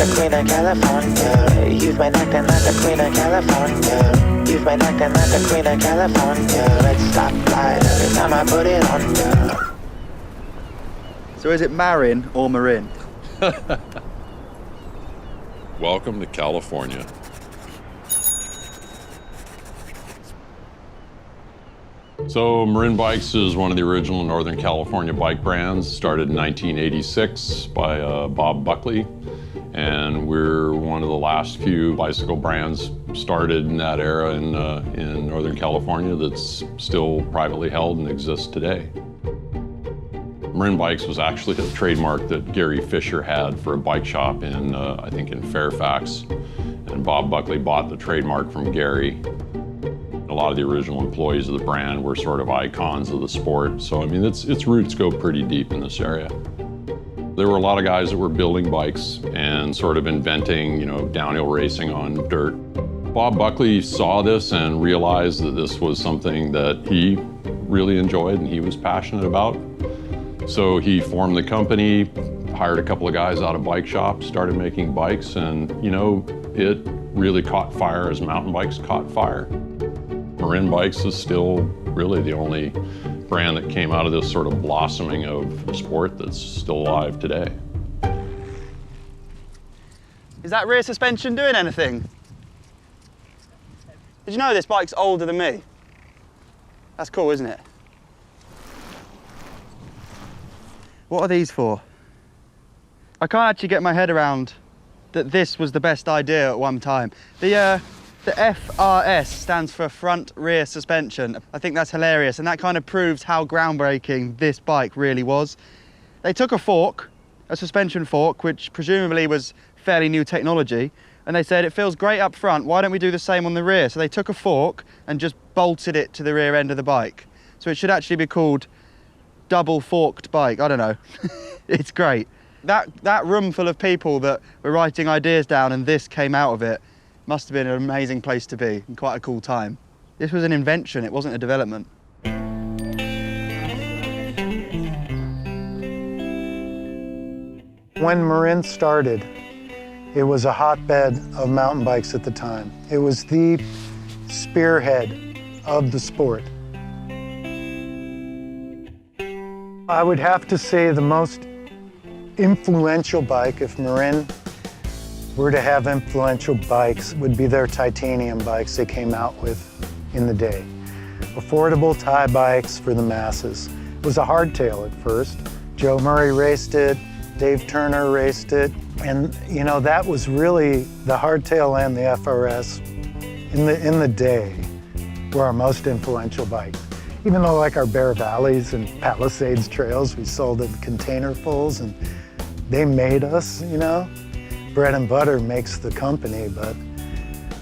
the queen of California. You've been acting like the queen of California. You've been acting like the queen of California. Let's stop right every time I put it on you. So is it Marin or Marin? Welcome to California. So Marin Bikes is one of the original Northern California bike brands, started in 1986 by Bob Buckley. And we're one of the last few bicycle brands started in that era in Northern California that's still privately held and exists today. Marin Bikes was actually a trademark that Gary Fisher had for a bike shop in, I think in Fairfax. And Bob Buckley bought the trademark from Gary. A lot of the original employees of the brand were sort of icons of the sport. So, I mean, its roots go pretty deep in this area. There were a lot of guys that were building bikes and sort of inventing, downhill racing on dirt. Bob Buckley saw this and realized that this was something that he really enjoyed and he was passionate about. So he formed the company, hired a couple of guys out of bike shops, started making bikes, and it really caught fire as mountain bikes caught fire. Marin Bikes is still really the only brand that came out of this sort of blossoming of the sport that's still alive today. Is that rear suspension doing anything? Did you know this bike's older than me? That's cool, isn't it? What are these for? I can't actually get my head around that this was the best idea at one time. The FRS stands for front rear suspension. I think that's hilarious, and that kind of proves how groundbreaking this bike really was. They took a fork, a suspension fork, which presumably was fairly new technology, and they said, it feels great up front, why don't we do the same on the rear? So they took a fork and just bolted it to the rear end of the bike. So it should actually be called double forked bike, I don't know. It's great. That room full of people that were writing ideas down and this came out of it must have been an amazing place to be and quite a cool time. This was an invention, it wasn't a development. When Marin started, it was a hotbed of mountain bikes at the time. It was the spearhead of the sport. I would have to say the most influential bike, if Marin were to have influential bikes, would be their titanium bikes they came out with in the day. Affordable tie bikes for the masses. It was a hardtail at first. Joe Murray raced it, Dave Turner raced it, and that was really the hardtail and the FRS in the day were our most influential bikes. Even though like our Bear Valleys and Palisades trails, we sold in containerfuls and they made us, Bread and butter makes the company, but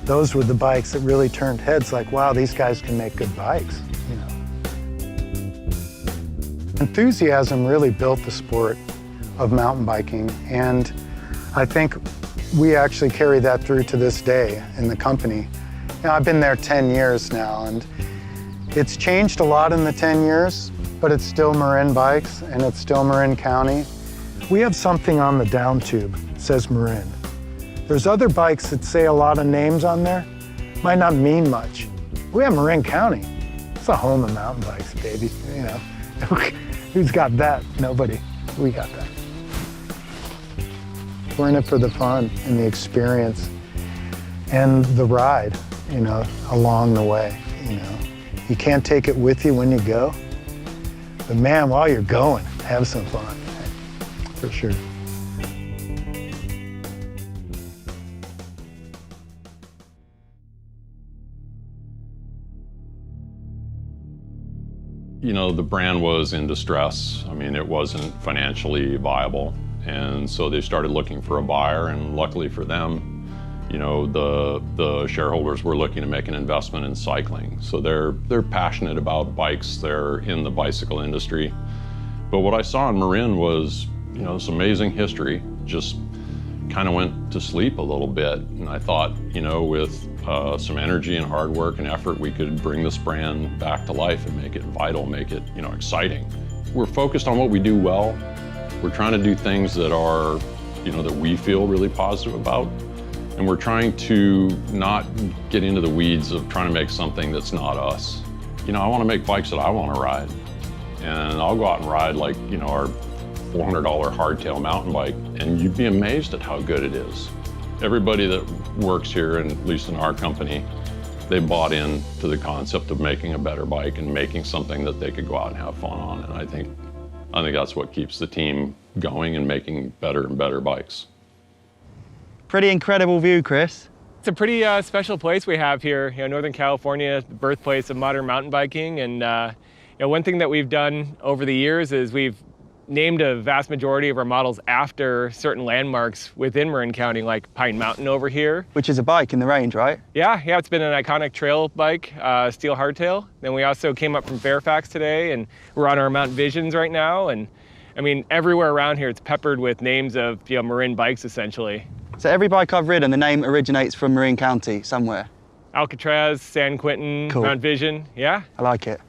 those were the bikes that really turned heads like, wow, these guys can make good bikes, Enthusiasm really built the sport of mountain biking, and I think we actually carry that through to this day in the company. I've been there 10 years now, and it's changed a lot in the 10 years, but it's still Marin Bikes, and it's still Marin County. We have something on the down tube that says Marin. There's other bikes that say a lot of names on there, might not mean much. We have Marin County. It's the home of mountain bikes, baby, Who's got that? Nobody. We got that. We're in it for the fun and the experience and the ride, along the way, You can't take it with you when you go, but man, while you're going, have some fun, for sure. The brand was in distress. I mean, it wasn't financially viable. And so they started looking for a buyer, and luckily for them, the shareholders were looking to make an investment in cycling. So they're passionate about bikes. They're in the bicycle industry. But what I saw in Marin was, this amazing history just kind of went to sleep a little bit. And I thought, with some energy and hard work and effort, we could bring this brand back to life and make it vital, make it, exciting. We're focused on what we do well. We're trying to do things that are that we feel really positive about. And we're trying to not get into the weeds of trying to make something that's not us. I want to make bikes that I want to ride. And I'll go out and ride like, our $400 hardtail mountain bike, and you'd be amazed at how good it is. Everybody that works here, and at least in our company, they bought into the concept of making a better bike and making something that they could go out and have fun on. And I think that's what keeps the team going and making better and better bikes. Pretty incredible view, Chris. It's a pretty special place we have here. Northern California, the birthplace of modern mountain biking. And one thing that we've done over the years is we've named a vast majority of our models after certain landmarks within Marin County, like Pine Mountain over here. Which is a bike in the range, right? Yeah, it's been an iconic trail bike, steel hardtail. Then we also came up from Fairfax today, and we're on our Mount Visions right now. And I mean, everywhere around here, it's peppered with names of Marin bikes, essentially. So every bike I've ridden, the name originates from Marin County somewhere. Alcatraz, San Quentin, cool. Mount Vision, yeah. I like it.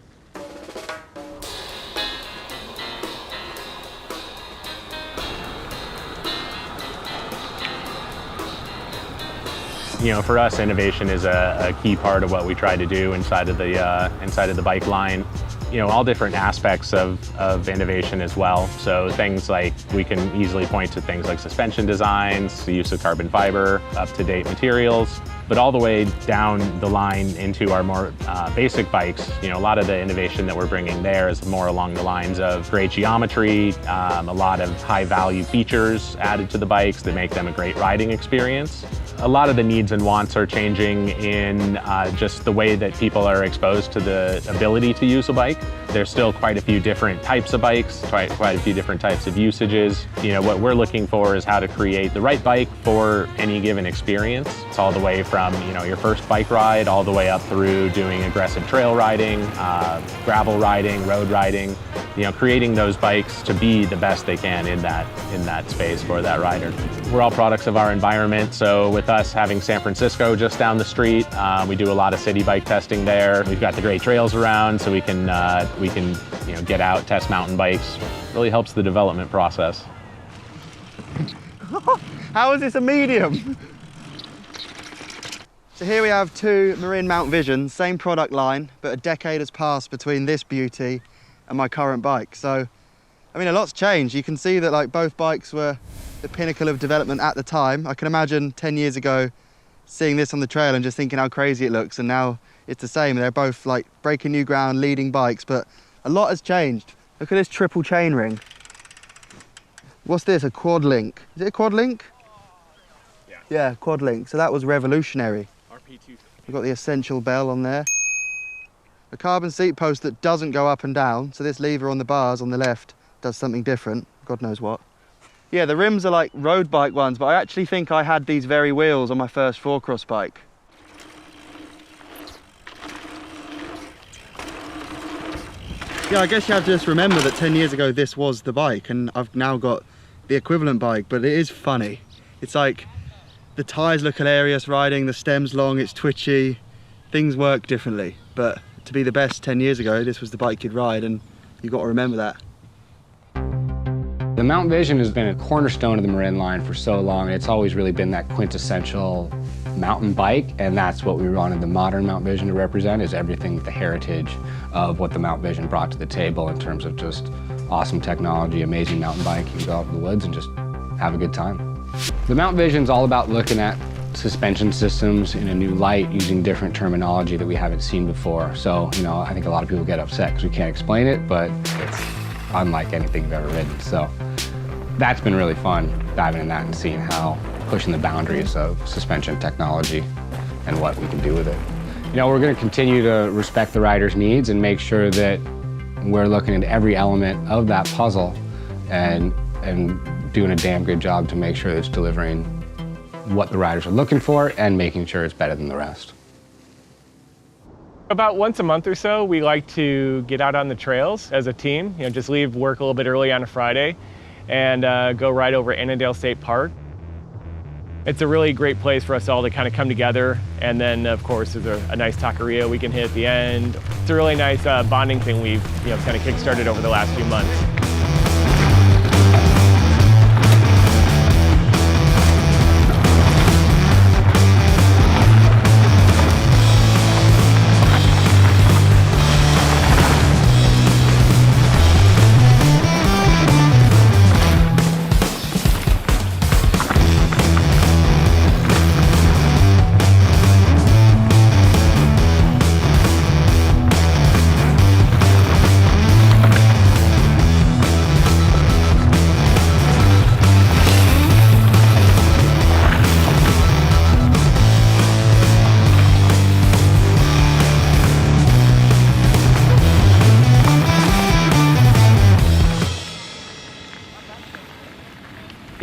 For us, innovation is a key part of what we try to do inside of the bike line. All different aspects of innovation as well. So things like, we can easily point to things like suspension designs, the use of carbon fiber, up-to-date materials, but all the way down the line into our more basic bikes. A lot of the innovation that we're bringing there is more along the lines of great geometry, a lot of high-value features added to the bikes that make them a great riding experience. A lot of the needs and wants are changing in just the way that people are exposed to the ability to use a bike. There's still quite a few different types of bikes, quite a few different types of usages. What we're looking for is how to create the right bike for any given experience. It's all the way from your first bike ride all the way up through doing aggressive trail riding, gravel riding, road riding. Creating those bikes to be the best they can in that space for that rider. We're all products of our environment, so with us having San Francisco just down the street, we do a lot of city bike testing there. We've got the great trails around, so we can get out, test mountain bikes. Really helps the development process. How is this a medium? So here we have two Marin Mount Visions, same product line, but a decade has passed between this beauty and my current bike. So, I mean, a lot's changed. You can see that both bikes were the pinnacle of development at the time. I can imagine 10 years ago seeing this on the trail and just thinking how crazy it looks, and now it's the same. They're both breaking new ground, leading bikes, but a lot has changed. Look at this triple chain ring. What's this, a quad link? Is it a quad link? Yeah, quad link. So that was revolutionary. We've got the essential bell on there. A carbon seat post that doesn't go up and down, so this lever on the bars on the left does something different, God knows what. Yeah, the rims are like road bike ones, but I actually think I had these very wheels on my first four-cross bike. Yeah, I guess you have to just remember that 10 years ago this was the bike, and I've now got the equivalent bike, but it is funny. It's like, the tyres look hilarious riding, the stem's long, it's twitchy, things work differently, but to be the best 10 years ago, this was the bike you'd ride, and you've got to remember that. The Mount Vision has been a cornerstone of the Marin line for so long. It's always really been that quintessential mountain bike, and that's what we wanted the modern Mount Vision to represent, is everything, the heritage of what the Mount Vision brought to the table in terms of just awesome technology, amazing mountain bike. You can go out in the woods and just have a good time. The Mount Vision's all about looking at suspension systems in a new light using different terminology that we haven't seen before. So, I think a lot of people get upset because we can't explain it, but it's unlike anything you've ever ridden. So that's been really fun, diving in that and seeing how pushing the boundaries of suspension technology and what we can do with it. We're going to continue to respect the rider's needs and make sure that we're looking at every element of that puzzle and doing a damn good job to make sure it's delivering what the riders are looking for and making sure it's better than the rest. About once a month or so, we like to get out on the trails as a team, just leave work a little bit early on a Friday and go ride over Annandale State Park. It's a really great place for us all to kind of come together, and then of course there's a nice taqueria we can hit at the end. It's a really nice bonding thing we've kind of kick-started over the last few months.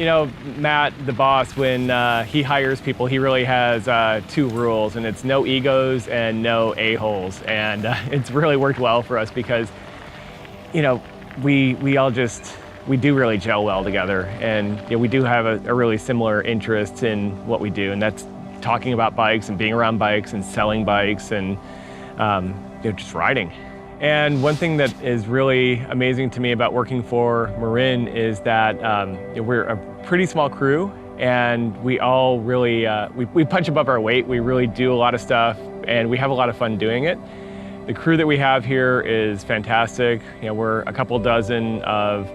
You know, Matt, the boss, when he hires people, he really has 2 rules, and it's no egos and no a-holes. And it's really worked well for us because, you know, we do really gel well together. And you know, we do have a really similar interest in what we do, and that's talking about bikes and being around bikes and selling bikes and you know, just riding. And one thing that is really amazing to me about working for Marin is that we're a pretty small crew, and we all really, we punch above our weight. We really do a lot of stuff, and we have a lot of fun doing it. The crew that we have here is fantastic. You know, we're a couple dozen of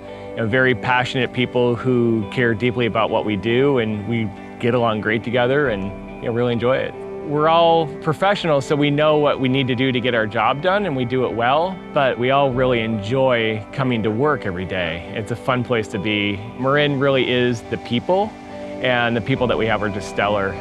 very passionate people who care deeply about what we do, and we get along great together and really enjoy it. We're all professionals, so we know what we need to do to get our job done, and we do it well, but we all really enjoy coming to work every day. It's a fun place to be. Marin really is the people, and the people that we have are just stellar.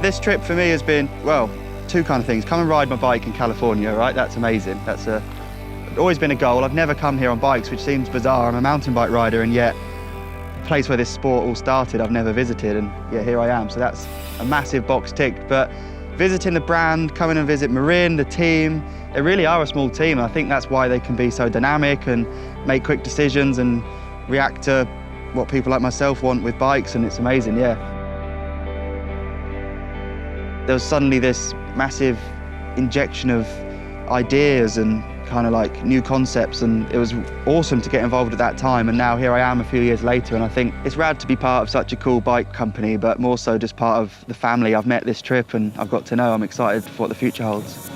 This trip for me has been, well, 2 kind of things. Come and ride my bike in California, right? That's amazing. That's always been a goal. I've never come here on bikes, which seems bizarre. I'm a mountain bike rider, and yet the place where this sport all started, I've never visited, and yeah, here I am. So that's a massive box ticked. But visiting the brand, coming and visit Marin, the team, they really are a small team. And I think that's why they can be so dynamic and make quick decisions and react to what people like myself want with bikes, and it's amazing, yeah. There was suddenly this massive injection of ideas and kind of like new concepts, and it was awesome to get involved at that time. And now here I am a few years later, and I think it's rad to be part of such a cool bike company, but more so just part of the family I've met this trip and I've got to know. I'm excited for what the future holds.